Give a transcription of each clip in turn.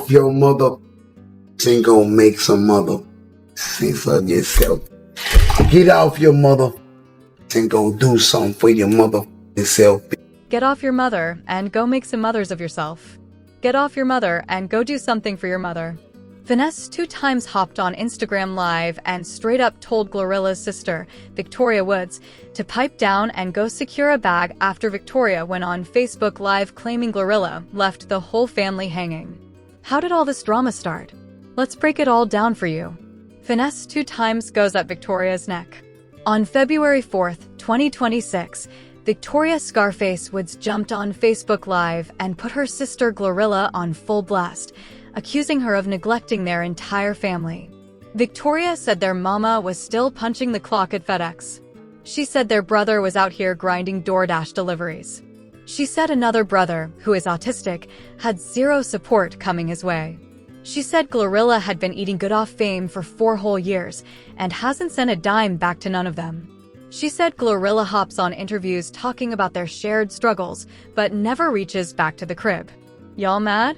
off your mother and go make some mother sense of yourself. Get off your mother and go do something for your mother yourself. Get off your mother and go make some mothers of yourself. Get off your mother and go do something for your mother. Finesse2Tymes hopped on Instagram Live and straight up told Glorilla's sister, Victoria Woods, to pipe down and go secure a bag after Victoria went on Facebook Live claiming Glorilla left the whole family hanging. How did all this drama start? Let's break it all down for you. Finesse2Tymes goes at Victoria's neck. On February 4th, 2026, Victoria Scarface Woods jumped on Facebook Live and put her sister Glorilla on full blast, accusing her of neglecting their entire family. Victoria said their mama was still punching the clock at FedEx. She said their brother was out here grinding DoorDash deliveries. She said another brother, who is autistic, had zero support coming his way. She said Glorilla had been eating good off fame for 4 whole years and hasn't sent a dime back to none of them. She said Glorilla hops on interviews talking about their shared struggles, but never reaches back to the crib. Y'all mad?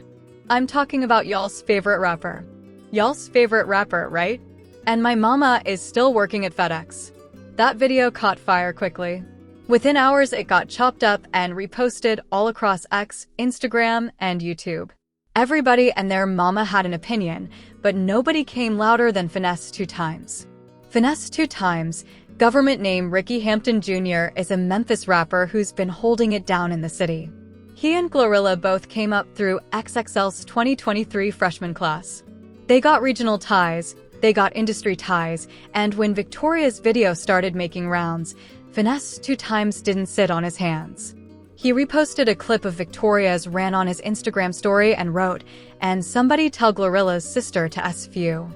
I'm talking about y'all's favorite rapper. Y'all's favorite rapper, right? And my mama is still working at FedEx. That video caught fire quickly. Within hours, it got chopped up and reposted all across X, Instagram, and YouTube. Everybody and their mama had an opinion, but nobody came louder than Finesse2Tymes. Finesse2Tymes, government name Ricky Hampton Jr., is a Memphis rapper who's been holding it down in the city. He and Glorilla both came up through XXL's 2023 freshman class. They got regional ties, they got industry ties, and when Victoria's video started making rounds, Finesse2Tymes didn't sit on his hands. He reposted a clip of Victoria's ran on his Instagram story and wrote, "And somebody tell Glorilla's sister to F you."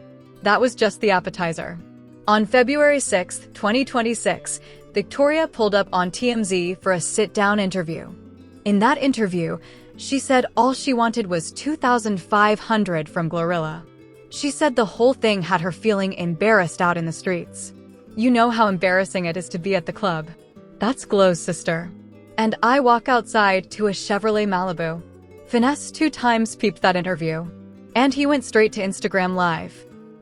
That was just the appetizer. On February 6, 2026, Victoria pulled up on TMZ for a sit-down interview. In that interview, she said all she wanted was $2,500 from Glorilla. She said the whole thing had her feeling embarrassed out in the streets. You know how embarrassing it is to be at the club. That's Glow's sister. And I walk outside to a Chevrolet Malibu. Finesse2Tymes peeped that interview. And he went straight to Instagram Live.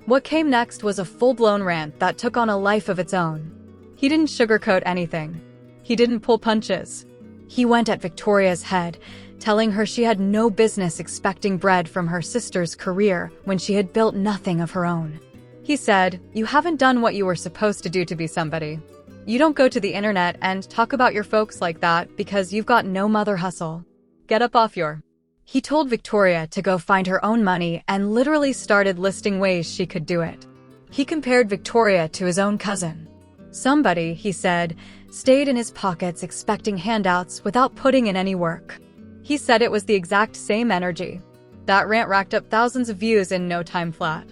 What came next was a full-blown rant that took on a life of its own. He didn't sugarcoat anything. He didn't pull punches. He went at Victoria's head, telling her she had no business expecting bread from her sister's career when she had built nothing of her own. He said, "You haven't done what you were supposed to do to be somebody. You don't go to the internet and talk about your folks like that because you've got no mother hustle. Get up off your..." He told Victoria to go find her own money and literally started listing ways she could do it. He compared Victoria to his own cousin. Somebody, he said, stayed in his pockets expecting handouts without putting in any work. He said it was the exact same energy. That rant racked up thousands of views in no time flat.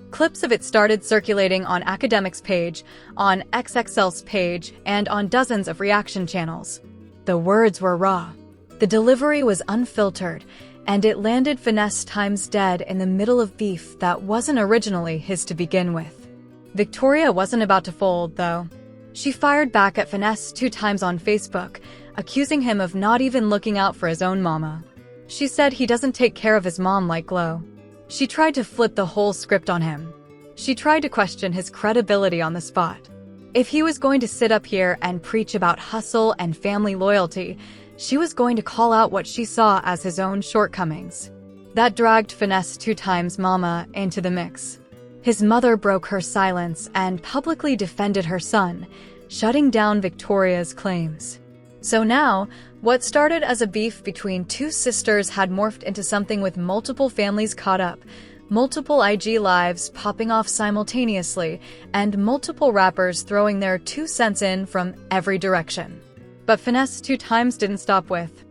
Clips of it started circulating on Academic's page, on XXL's page, and on dozens of reaction channels. The words were raw. The delivery was unfiltered, and it landed Finesse2Tymes dead in the middle of beef that wasn't originally his to begin with. Victoria wasn't about to fold, though. She fired back at Finesse2Tymes on Facebook, accusing him of not even looking out for his own mama. She said he doesn't take care of his mom like Glow. She tried to flip the whole script on him. She tried to question his credibility on the spot. If he was going to sit up here and preach about hustle and family loyalty, she was going to call out what she saw as his own shortcomings. That dragged Finesse2Tymes' mama into the mix. His mother broke her silence and publicly defended her son, shutting down Victoria's claims. So now, what started as a beef between two sisters had morphed into something with multiple families caught up, multiple IG lives popping off simultaneously, and multiple rappers throwing their 2 cents in from every direction. But Finesse2Tymes didn't stop with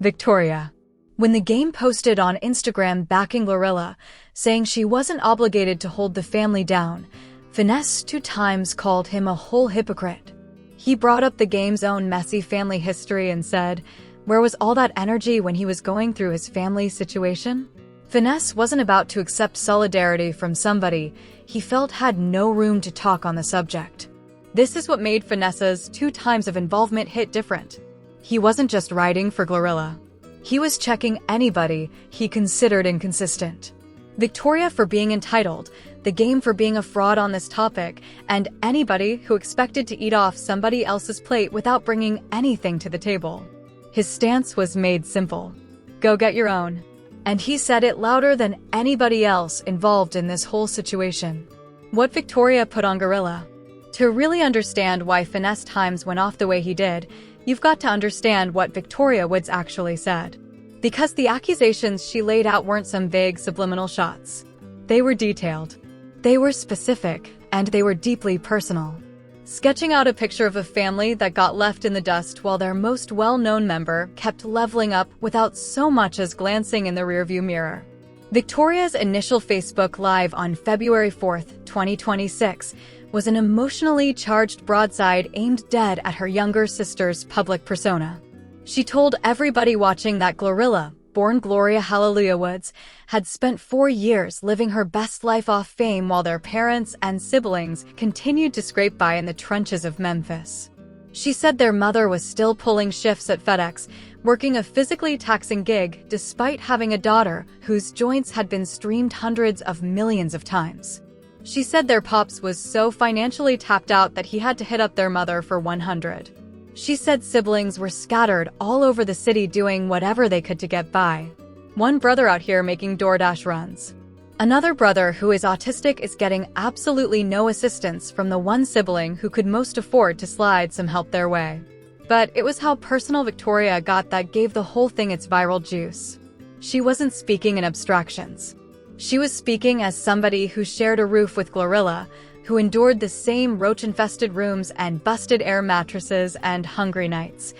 Victoria. When the game posted on Instagram backing Glorilla, saying she wasn't obligated to hold the family down, Finesse2Tymes called him a whole hypocrite. He brought up the game's own messy family history and said, where was all that energy when he was going through his family situation? Finesse wasn't about to accept solidarity from somebody he felt had no room to talk on the subject. This is what made Finesse's 2 times of involvement hit different. He wasn't just riding for Glorilla. He was checking anybody he considered inconsistent. Victoria for being entitled, the game for being a fraud on this topic, and anybody who expected to eat off somebody else's plate without bringing anything to the table. His stance was made simple. Go get your own. And he said it louder than anybody else involved in this whole situation. What Victoria put on Glorilla. To really understand why Finesse2Tymes went off the way he did, you've got to understand what Victoria Woods actually said. Because the accusations she laid out weren't some vague subliminal shots. They were detailed. They were specific, and they were deeply personal. Sketching out a picture of a family that got left in the dust while their most well-known member kept leveling up without so much as glancing in the rearview mirror. Victoria's initial Facebook Live on February 4th, 2026, was an emotionally charged broadside aimed dead at her younger sister's public persona. She told everybody watching that Glorilla, born Gloria Hallelujah Woods, had spent 4 years living her best life off fame while their parents and siblings continued to scrape by in the trenches of Memphis. She said their mother was still pulling shifts at FedEx, working a physically taxing gig despite having a daughter whose joints had been streamed hundreds of millions of times. She said their pops was so financially tapped out that he had to hit up their mother for 100. She said siblings were scattered all over the city doing whatever they could to get by. One brother out here making DoorDash runs. Another brother who is autistic is getting absolutely no assistance from the one sibling who could most afford to slide some help their way. But it was how personal Victoria got that gave the whole thing its viral juice. She wasn't speaking in abstractions. She was speaking as somebody who shared a roof with Glorilla, who endured the same roach-infested rooms and busted air mattresses and hungry nights,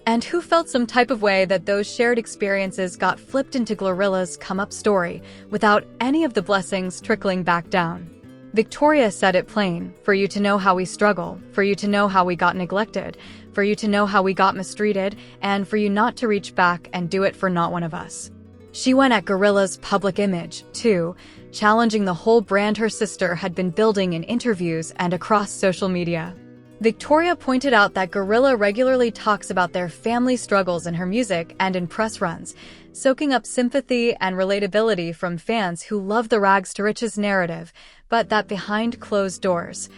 and who felt some type of way that those shared experiences got flipped into Glorilla's come-up story without any of the blessings trickling back down. Victoria said it plain, for you to know how we struggle, for you to know how we got neglected, for you to know how we got mistreated, and for you not to reach back and do it for not one of us. She went at Glorilla's public image, too, challenging the whole brand her sister had been building in interviews and across social media. Victoria pointed out that Glorilla regularly talks about their family struggles in her music and in press runs, soaking up sympathy and relatability from fans who love the rags to riches narrative, but that behind closed doors,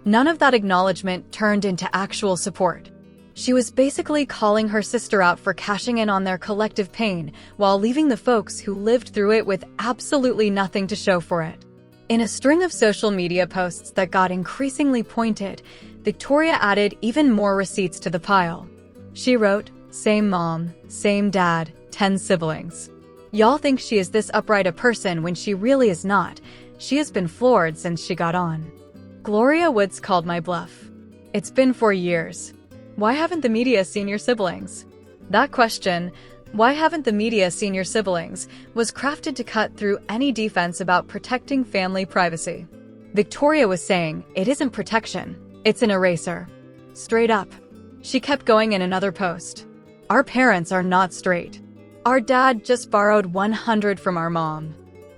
none of that acknowledgement turned into actual support. She was basically calling her sister out for cashing in on their collective pain while leaving the folks who lived through it with absolutely nothing to show for it. In a string of social media posts that got increasingly pointed, Victoria added even more receipts to the pile. She wrote, "Same mom, same dad, 10 siblings. Y'all think she is this upright a person when she really is not. She has been floored since she got on. Gloria Woods called my bluff. It's been 4 years. Why haven't the media seen your siblings?" That question, why haven't the media seen your siblings, was crafted to cut through any defense about protecting family privacy. Victoria was saying, it isn't protection, it's an eraser. Straight up. She kept going in another post. Our parents are not straight. Our dad just borrowed 100 from our mom.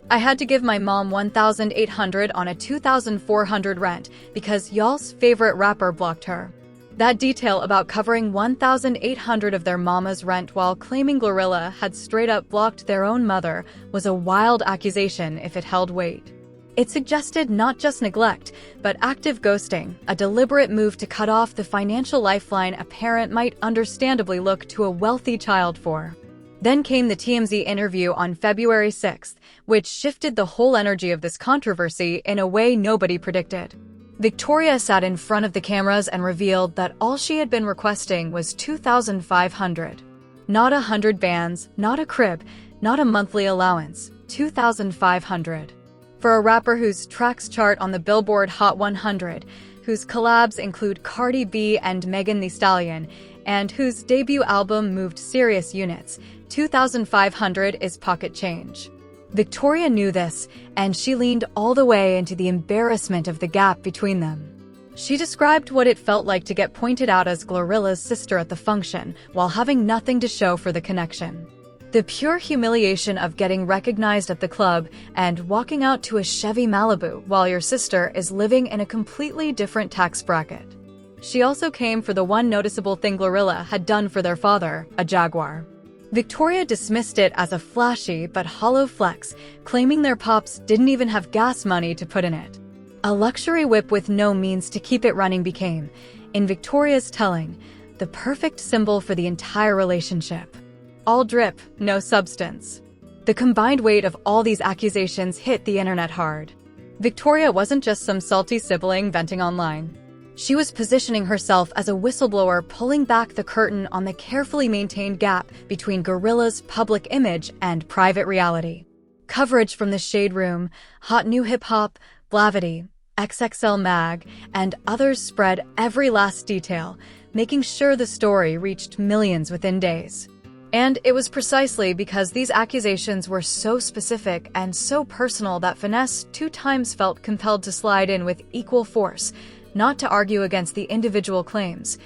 I had to give my mom 1,800 on a 2,400 rent because y'all's favorite rapper blocked her. That detail about covering 1,800 of their mama's rent while claiming Glorilla had straight up blocked their own mother was a wild accusation if it held weight. It suggested not just neglect, but active ghosting, a deliberate move to cut off the financial lifeline a parent might understandably look to a wealthy child for. Then came the TMZ interview on February 6th, which shifted the whole energy of this controversy in a way nobody predicted. Victoria sat in front of the cameras and revealed that all she had been requesting was 2,500. Not 100 bands, not a crib, not a monthly allowance, 2,500. For a rapper whose tracks chart on the Billboard Hot 100, whose collabs include Cardi B and Megan Thee Stallion, and whose debut album moved serious units, 2,500 is pocket change. Victoria knew this, and she leaned all the way into the embarrassment of the gap between them. She described what it felt like to get pointed out as Glorilla's sister at the function, while having nothing to show for the connection. The pure humiliation of getting recognized at the club and walking out to a Chevy Malibu while your sister is living in a completely different tax bracket. She also came for the one noticeable thing Glorilla had done for their father, a Jaguar. Victoria dismissed it as a flashy but hollow flex, claiming their pops didn't even have gas money to put in it. A luxury whip with no means to keep it running became, in Victoria's telling, the perfect symbol for the entire relationship. All drip, no substance. The combined weight of all these accusations hit the internet hard. Victoria wasn't just some salty sibling venting online. She was positioning herself as a whistleblower, pulling back the curtain on the carefully maintained gap between Glorilla's public image and private reality. Coverage from the Shade Room, Hot New Hip Hop, Blavity, XXL Mag, and others spread every last detail, making sure the story reached millions within days. And it was precisely because these accusations were so specific and so personal that Finesse2Tymes felt compelled to slide in with equal force, not to argue against the individual claims,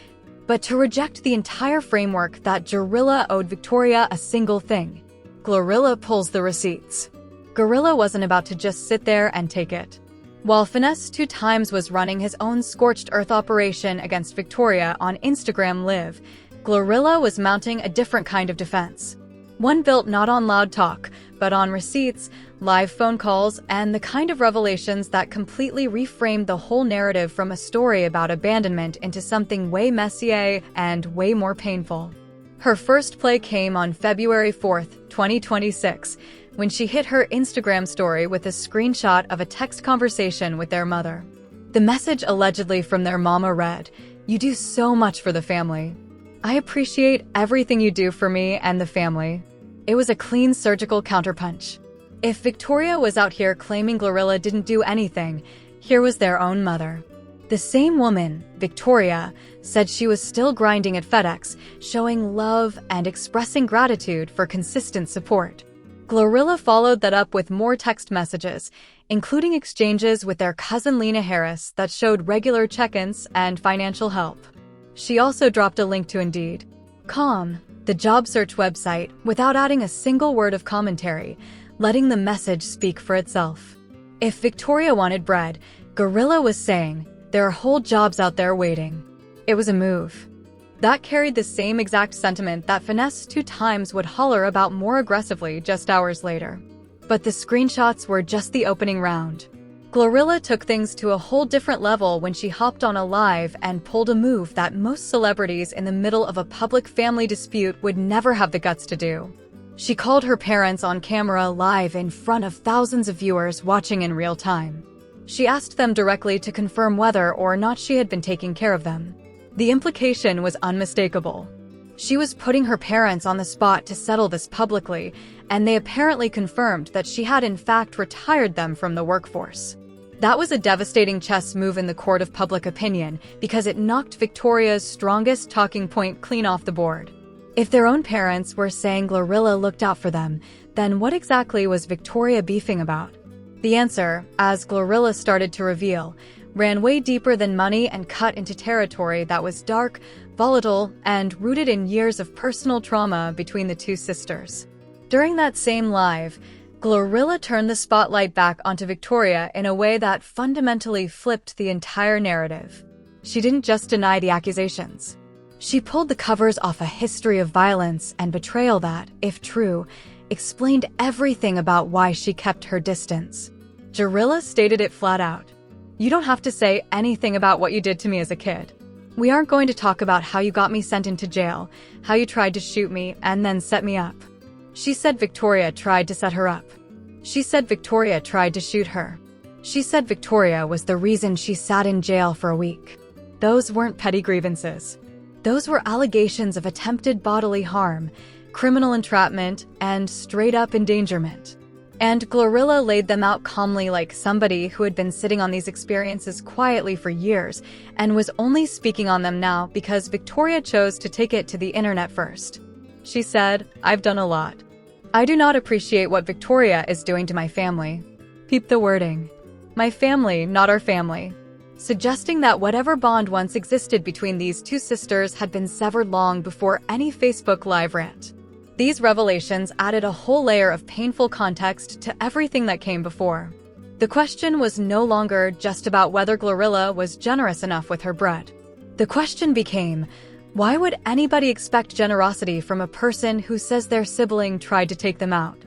but to reject the entire framework that Glorilla owed Victoria a single thing. Glorilla pulls the receipts. Glorilla wasn't about to just sit there and take it. While Finesse2Tymes was running his own scorched earth operation against Victoria on Instagram Live, Glorilla was mounting a different kind of defense. One built not on loud talk, but on receipts, live phone calls, and the kind of revelations that completely reframed the whole narrative from a story about abandonment into something way messier and way more painful. Her first play came on February 4th, 2026, when she hit her Instagram story with a screenshot of a text conversation with their mother. The message allegedly from their mama read, "You do so much for the family. I appreciate everything you do for me and the family." It was a clean surgical counterpunch. If Victoria was out here claiming Glorilla didn't do anything, here was their own mother. The same woman, Victoria, said she was still grinding at FedEx, showing love and expressing gratitude for consistent support. Glorilla followed that up with more text messages, including exchanges with their cousin Lena Harris that showed regular check-ins and financial help. She also dropped a link to Indeed.com, the job search website, without adding a single word of commentary, letting the message speak for itself. If Victoria wanted bread, Glorilla was saying, there are whole jobs out there waiting. It was a move. That carried the same exact sentiment that Finesse2Tymes would holler about more aggressively just hours later. But the screenshots were just the opening round. Glorilla took things to a whole different level when she hopped on a live and pulled a move that most celebrities in the middle of a public family dispute would never have the guts to do. She called her parents on camera live in front of thousands of viewers watching in real time. She asked them directly to confirm whether or not she had been taking care of them. The implication was unmistakable. She was putting her parents on the spot to settle this publicly, and they apparently confirmed that she had in fact retired them from the workforce. That was a devastating chess move in the court of public opinion because it knocked Victoria's strongest talking point clean off the board. If their own parents were saying Glorilla looked out for them, then what exactly was Victoria beefing about? The answer, as Glorilla started to reveal, ran way deeper than money and cut into territory that was dark, volatile, and rooted in years of personal trauma between the two sisters. During that same live, Glorilla turned the spotlight back onto Victoria in a way that fundamentally flipped the entire narrative. She didn't just deny the accusations. She pulled the covers off a history of violence and betrayal that, if true, explained everything about why she kept her distance. Glorilla stated it flat out. "You don't have to say anything about what you did to me as a kid. We aren't going to talk about how you got me sent into jail, how you tried to shoot me and then set me up." She said Victoria tried to set her up. She said Victoria tried to shoot her. She said Victoria was the reason she sat in jail for a week. Those weren't petty grievances. Those were allegations of attempted bodily harm, criminal entrapment, and straight-up endangerment. And Glorilla laid them out calmly like somebody who had been sitting on these experiences quietly for years and was only speaking on them now because Victoria chose to take it to the internet first. She said, "I've done a lot. I do not appreciate what Victoria is doing to my family." Peep the wording. My family, not our family. Suggesting that whatever bond once existed between these two sisters had been severed long before any Facebook Live rant. These revelations added a whole layer of painful context to everything that came before. The question was no longer just about whether Glorilla was generous enough with her bread. The question became, Why would anybody expect generosity from a person who says their sibling tried to take them out?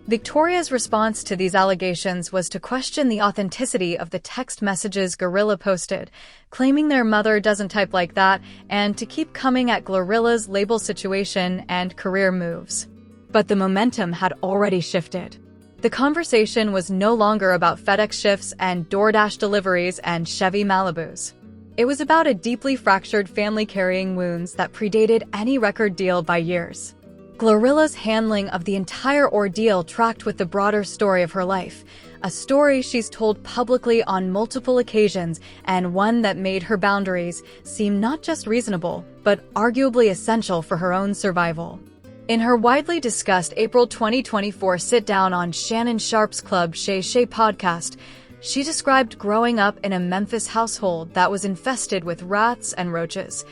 Victoria's response to these allegations was to question the authenticity of the text messages Glorilla posted, claiming their mother doesn't type like that, and to keep coming at Glorilla's label situation and career moves. But the momentum had already shifted. The conversation was no longer about FedEx shifts and DoorDash deliveries and Chevy Malibus. It was about a deeply fractured family carrying wounds that predated any record deal by years. Glorilla's handling of the entire ordeal tracked with the broader story of her life, a story she's told publicly on multiple occasions and one that made her boundaries seem not just reasonable, but arguably essential for her own survival. In her widely discussed April 2024 sit-down on Shannon Sharpe's Club Shay Shay podcast, she described growing up in a Memphis household that was infested with rats and roaches,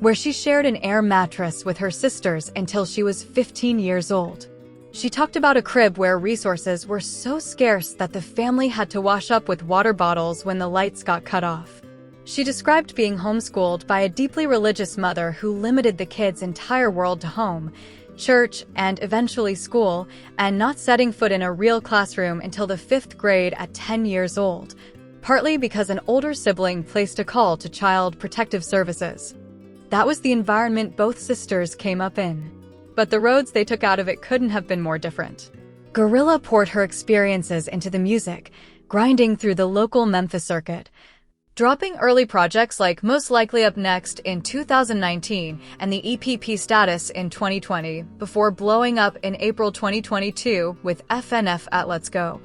where she shared an air mattress with her sisters until she was 15 years old. She talked about a crib where resources were so scarce that the family had to wash up with water bottles when the lights got cut off. She described being homeschooled by a deeply religious mother who limited the kids' entire world to home, church, and eventually school, and not setting foot in a real classroom until the 5th grade at 10 years old, partly because an older sibling placed a call to Child Protective Services. That was the environment both sisters came up in. But the roads they took out of it couldn't have been more different. Glorilla poured her experiences into the music, grinding through the local Memphis circuit, dropping early projects like Most Likely Up Next in 2019 and the EPP Status in 2020, before blowing up in April 2022 with FNF at Let's Go,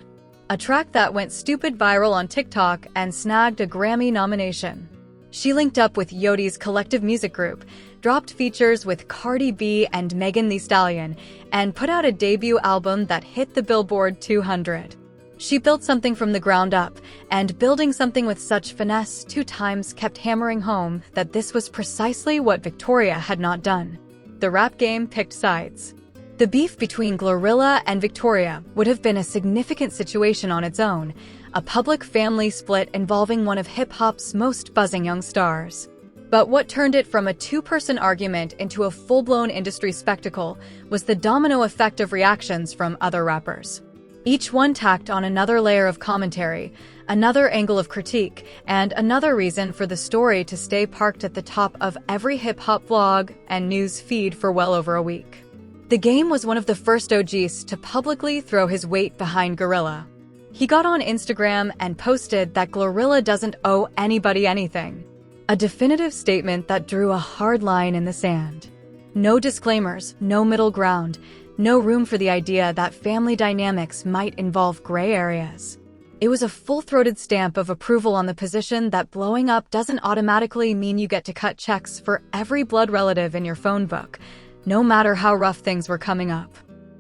a track that went stupid viral on TikTok and snagged a Grammy nomination. She linked up with Yodi's collective music group, dropped features with Cardi B and Megan Thee Stallion, and put out a debut album that hit the Billboard 200. She built something from the ground up, and building something with such finesse 2 times kept hammering home that this was precisely what Victoria had not done. The rap game picked sides. The beef between Glorilla and Victoria would have been a significant situation on its own, a public family split involving one of hip-hop's most buzzing young stars. But what turned it from a two-person argument into a full-blown industry spectacle was the domino effect of reactions from other rappers. Each one tacked on another layer of commentary, another angle of critique, and another reason for the story to stay parked at the top of every hip-hop vlog and news feed for well over a week. The Game was one of the first OGs to publicly throw his weight behind Glorilla. He got on Instagram and posted that Glorilla doesn't owe anybody anything. A definitive statement that drew a hard line in the sand. No disclaimers, no middle ground, no room for the idea that family dynamics might involve gray areas. It was a full-throated stamp of approval on the position that blowing up doesn't automatically mean you get to cut checks for every blood relative in your phone book, no matter how rough things were coming up.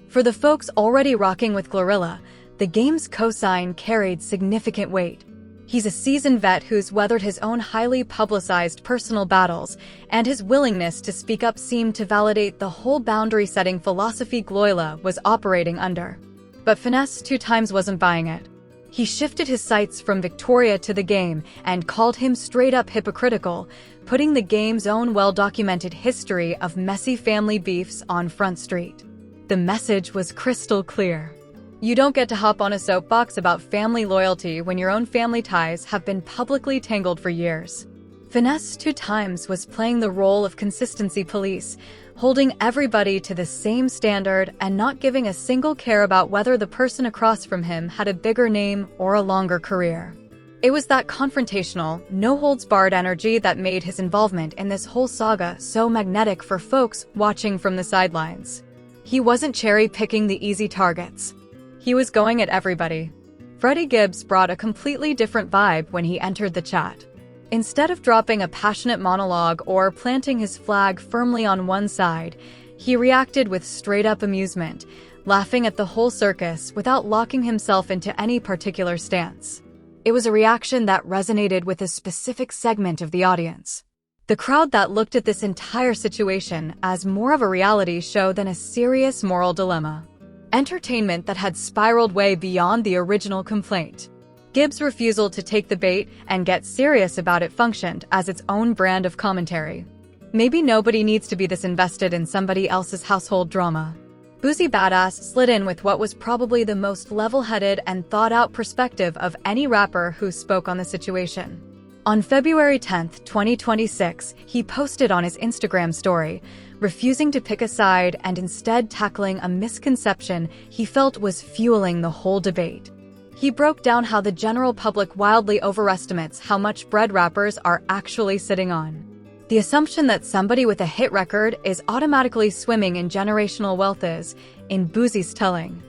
For the folks already rocking with Glorilla, the Game's cosign carried significant weight. He's a seasoned vet who's weathered his own highly publicized personal battles, and his willingness to speak up seemed to validate the whole boundary-setting philosophy Glorilla was operating under. But Finesse2Tymes wasn't buying it. He shifted his sights from Victoria to the Game and called him straight-up hypocritical, putting the Game's own well-documented history of messy family beefs on Front Street. The message was crystal clear. You don't get to hop on a soapbox about family loyalty when your own family ties have been publicly tangled for years. Finesse2Tymes was playing the role of consistency police, holding everybody to the same standard and not giving a single care about whether the person across from him had a bigger name or a longer career. It was that confrontational, no-holds-barred energy that made his involvement in this whole saga so magnetic for folks watching from the sidelines. He wasn't cherry-picking the easy targets. He was going at everybody. Freddie Gibbs brought a completely different vibe when he entered the chat. Instead of dropping a passionate monologue or planting his flag firmly on one side, he reacted with straight-up amusement, laughing at the whole circus without locking himself into any particular stance. It was a reaction that resonated with a specific segment of the audience. The crowd that looked at this entire situation as more of a reality show than a serious moral dilemma. Entertainment that had spiraled way beyond the original complaint. Gibbs' refusal to take the bait and get serious about it functioned as its own brand of commentary. Maybe nobody needs to be this invested in somebody else's household drama. Boozy Badass slid in with what was probably the most level-headed and thought-out perspective of any rapper who spoke on the situation. On February 10th, 2026, he posted on his Instagram story, refusing to pick a side and instead tackling a misconception he felt was fueling the whole debate. He broke down how the general public wildly overestimates how much bread rappers are actually sitting on. The assumption that somebody with a hit record is automatically swimming in generational wealth is, in Boozy's telling,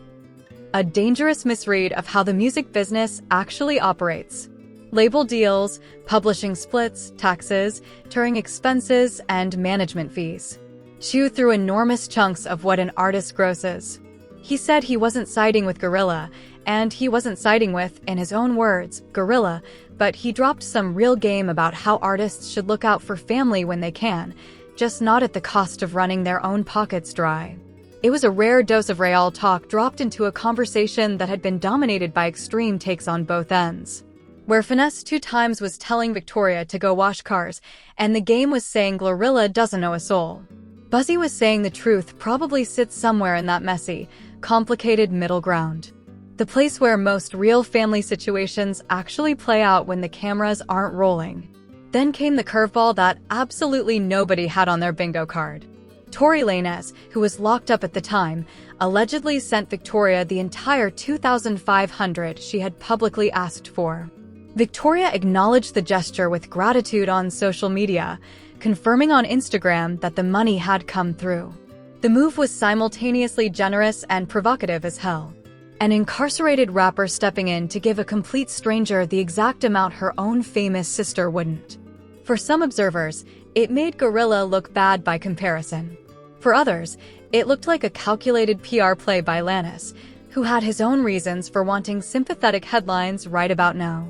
a dangerous misread of how the music business actually operates. Label deals, publishing splits, taxes, touring expenses, and management fees chew through enormous chunks of what an artist grosses. He said he wasn't siding with Glorilla, and he wasn't siding with, in his own words, Glorilla, but he dropped some real game about how artists should look out for family when they can, just not at the cost of running their own pockets dry. It was a rare dose of real talk dropped into a conversation that had been dominated by extreme takes on both ends. Where Finesse2Tymes was telling Victoria to go wash cars, and the game was saying Glorilla doesn't know a soul. Buzzy was saying the truth probably sits somewhere in that messy, complicated middle ground. The place where most real family situations actually play out when the cameras aren't rolling. Then came the curveball that absolutely nobody had on their bingo card. Tory Lanez, who was locked up at the time, allegedly sent Victoria the entire $2,500 she had publicly asked for. Victoria acknowledged the gesture with gratitude on social media, confirming on Instagram that the money had come through. The move was simultaneously generous and provocative as hell. An incarcerated rapper stepping in to give a complete stranger the exact amount her own famous sister wouldn't. For some observers, it made Glorilla look bad by comparison. For others, it looked like a calculated PR play by Lanez, who had his own reasons for wanting sympathetic headlines right about now.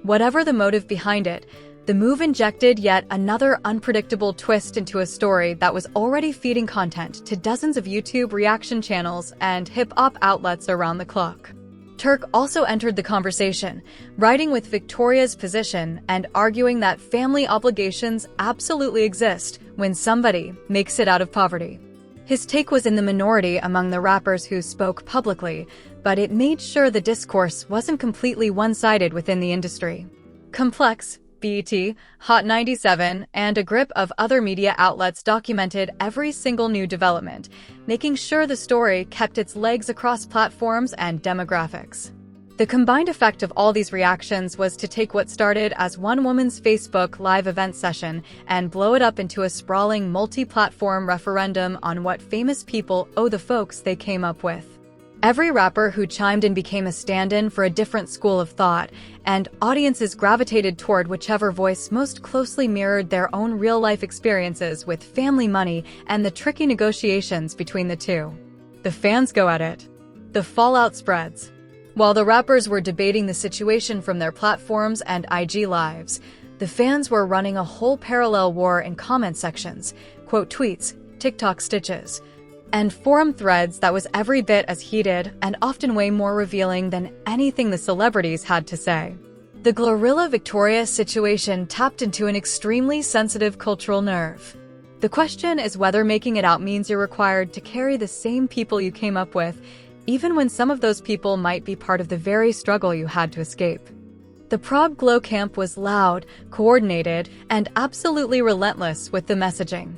Whatever the motive behind it, the move injected yet another unpredictable twist into a story that was already feeding content to dozens of YouTube reaction channels and hip-hop outlets around the clock. Turk also entered the conversation, riding with Victoria's position and arguing that family obligations absolutely exist when somebody makes it out of poverty. His take was in the minority among the rappers who spoke publicly, but it made sure the discourse wasn't completely one-sided within the industry. Complex, BET, Hot 97, and a grip of other media outlets documented every single new development, making sure the story kept its legs across platforms and demographics. The combined effect of all these reactions was to take what started as one woman's Facebook live event session and blow it up into a sprawling multi-platform referendum on what famous people owe the folks they came up with. Every rapper who chimed in became a stand-in for a different school of thought, and audiences gravitated toward whichever voice most closely mirrored their own real-life experiences with family money and the tricky negotiations between the two. The fans go at it. The fallout spreads. While the rappers were debating the situation from their platforms and IG lives, the fans were running a whole parallel war in comment sections, quote tweets, TikTok stitches, and forum threads that was every bit as heated and often way more revealing than anything the celebrities had to say. The Glorilla Victoria situation tapped into an extremely sensitive cultural nerve. The question is whether making it out means you're required to carry the same people you came up with, even when some of those people might be part of the very struggle you had to escape. The Prague Glow camp was loud, coordinated, and absolutely relentless with the messaging.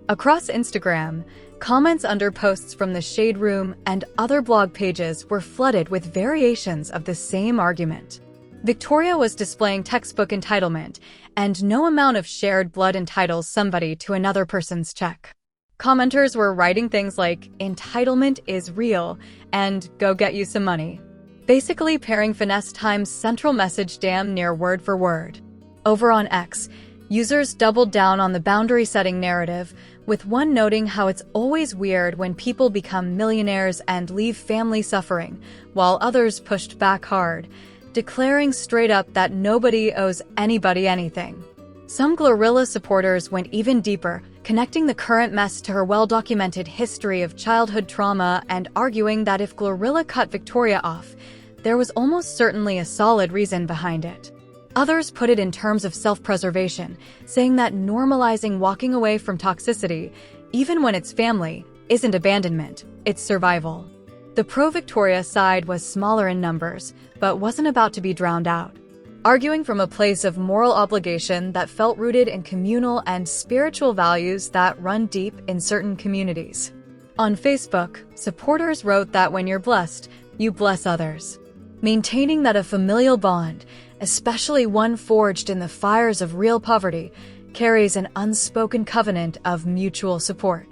Across Instagram, comments under posts from the Shade Room and other blog pages were flooded with variations of the same argument. Victoria was displaying textbook entitlement, and no amount of shared blood entitles somebody to another person's check. Commenters were writing things like, "Entitlement is real," and "Go get you some money," basically pairing Finesse2Tymes' central message damn near word for word. Over on X, users doubled down on the boundary-setting narrative, with one noting how it's always weird when people become millionaires and leave family suffering, while others pushed back hard, declaring straight up that nobody owes anybody anything. Some Glorilla supporters went even deeper, connecting the current mess to her well-documented history of childhood trauma and arguing that if Glorilla cut Victoria off, there was almost certainly a solid reason behind it. Others put it in terms of self-preservation, saying that normalizing walking away from toxicity, even when it's family, isn't abandonment, it's survival. The pro-Victoria side was smaller in numbers, but wasn't about to be drowned out, arguing from a place of moral obligation that felt rooted in communal and spiritual values that run deep in certain communities. On Facebook, supporters wrote that when you're blessed, you bless others, maintaining that a familial bond, especially one forged in the fires of real poverty, carries an unspoken covenant of mutual support.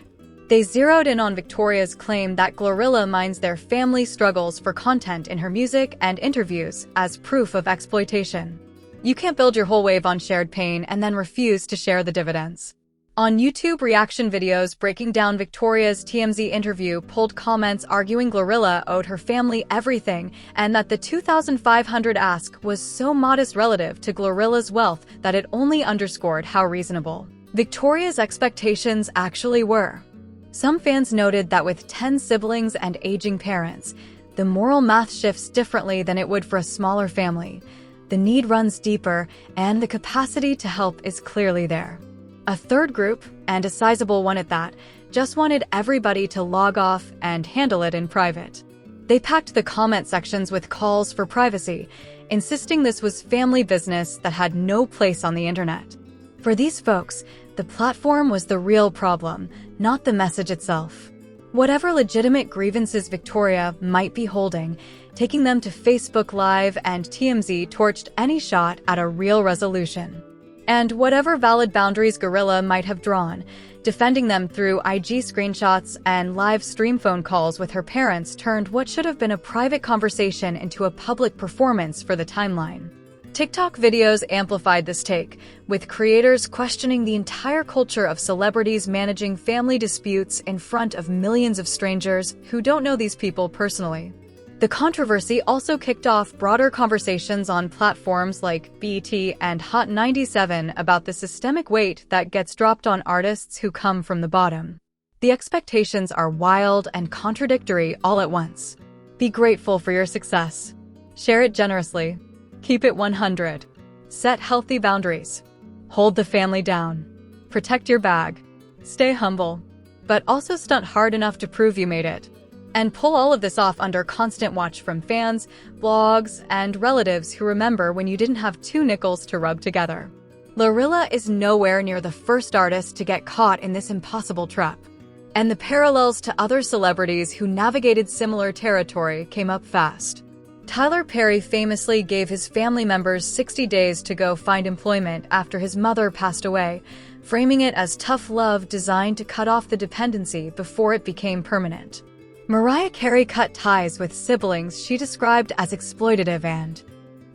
They zeroed in on Victoria's claim that Glorilla mines their family struggles for content in her music and interviews as proof of exploitation. You can't build your whole wave on shared pain and then refuse to share the dividends. On YouTube, reaction videos breaking down Victoria's TMZ interview pulled comments arguing Glorilla owed her family everything and that the $2,500 ask was so modest relative to Glorilla's wealth that it only underscored how reasonable Victoria's expectations actually were. Some fans noted that with 10 siblings and aging parents, the moral math shifts differently than it would for a smaller family. The need runs deeper, and the capacity to help is clearly there. A third group, and a sizable one at that, just wanted everybody to log off and handle it in private. They packed the comment sections with calls for privacy, insisting this was family business that had no place on the internet. For these folks, the platform was the real problem, not the message itself. Whatever legitimate grievances Victoria might be holding, taking them to Facebook Live and TMZ torched any shot at a real resolution. And whatever valid boundaries Glorilla might have drawn, defending them through IG screenshots and live stream phone calls with her parents turned what should have been a private conversation into a public performance for the timeline. TikTok videos amplified this take, with creators questioning the entire culture of celebrities managing family disputes in front of millions of strangers who don't know these people personally. The controversy also kicked off broader conversations on platforms like BET and Hot 97 about the systemic weight that gets dropped on artists who come from the bottom. The expectations are wild and contradictory all at once. Be grateful for your success. Share it generously. Keep it 100. Set healthy boundaries. Hold the family down. Protect your bag. Stay humble. But also stunt hard enough to prove you made it. And pull all of this off under constant watch from fans, blogs, and relatives who remember when you didn't have 2 nickels to rub together. Glorilla is nowhere near the first artist to get caught in this impossible trap. And the parallels to other celebrities who navigated similar territory came up fast. Tyler Perry famously gave his family members 60 days to go find employment after his mother passed away, framing it as tough love designed to cut off the dependency before it became permanent. Mariah Carey cut ties with siblings she described as exploitative and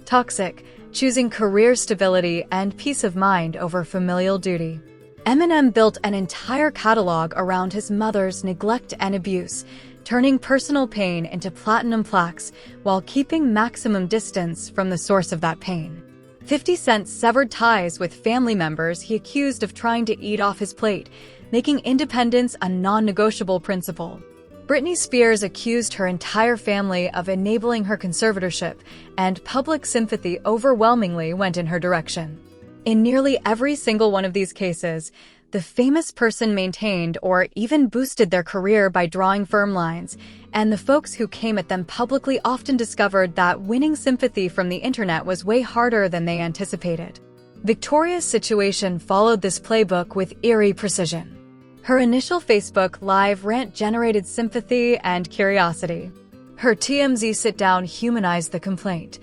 toxic, choosing career stability and peace of mind over familial duty. Eminem built an entire catalog around his mother's neglect and abuse, turning personal pain into platinum plaques while keeping maximum distance from the source of that pain. 50 Cent severed ties with family members he accused of trying to eat off his plate, making independence a non-negotiable principle. Britney Spears accused her entire family of enabling her conservatorship, and public sympathy overwhelmingly went in her direction. In nearly every single one of these cases, the famous person maintained or even boosted their career by drawing firm lines, and the folks who came at them publicly often discovered that winning sympathy from the internet was way harder than they anticipated. Victoria's situation followed this playbook with eerie precision. Her initial Facebook Live rant generated sympathy and curiosity. Her TMZ sit-down humanized the complaint.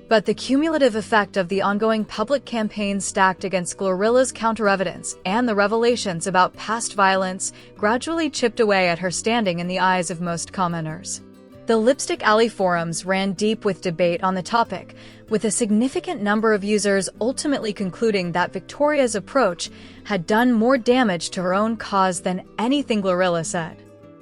But the cumulative effect of the ongoing public campaign stacked against Glorilla's counter-evidence and the revelations about past violence gradually chipped away at her standing in the eyes of most commenters. The Lipstick Alley forums ran deep with debate on the topic, with a significant number of users ultimately concluding that Victoria's approach had done more damage to her own cause than anything Glorilla said.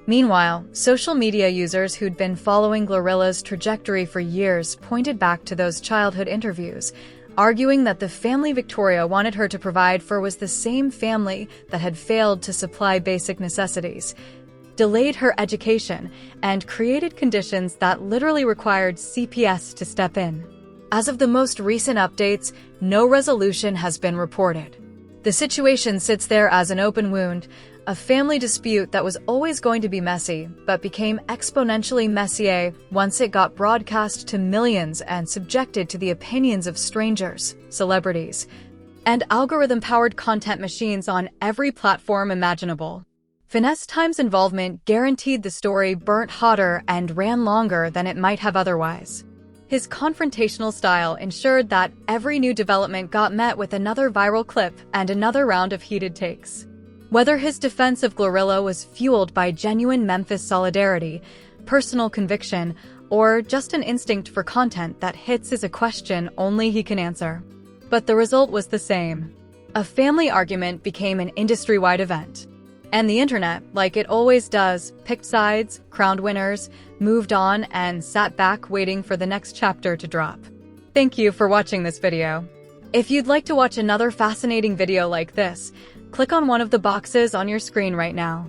Meanwhile, social media users who'd been following Glorilla's trajectory for years pointed back to those childhood interviews, arguing that the family Victoria wanted her to provide for was the same family that had failed to supply basic necessities, delayed her education, and created conditions that literally required CPS to step in. As of the most recent updates, no resolution has been reported. The situation sits there as an open wound, a family dispute that was always going to be messy, but became exponentially messier once it got broadcast to millions and subjected to the opinions of strangers, celebrities, and algorithm-powered content machines on every platform imaginable. Finesse2Tymes' involvement guaranteed the story burnt hotter and ran longer than it might have otherwise. His confrontational style ensured that every new development got met with another viral clip and another round of heated takes. Whether his defense of Glorilla was fueled by genuine Memphis solidarity, personal conviction, or just an instinct for content that hits is a question only he can answer. But the result was the same. A family argument became an industry-wide event. And the internet, like it always does, picked sides, crowned winners, moved on, and sat back waiting for the next chapter to drop. Thank you for watching this video. If you'd like to watch another fascinating video like this, click on one of the boxes on your screen right now.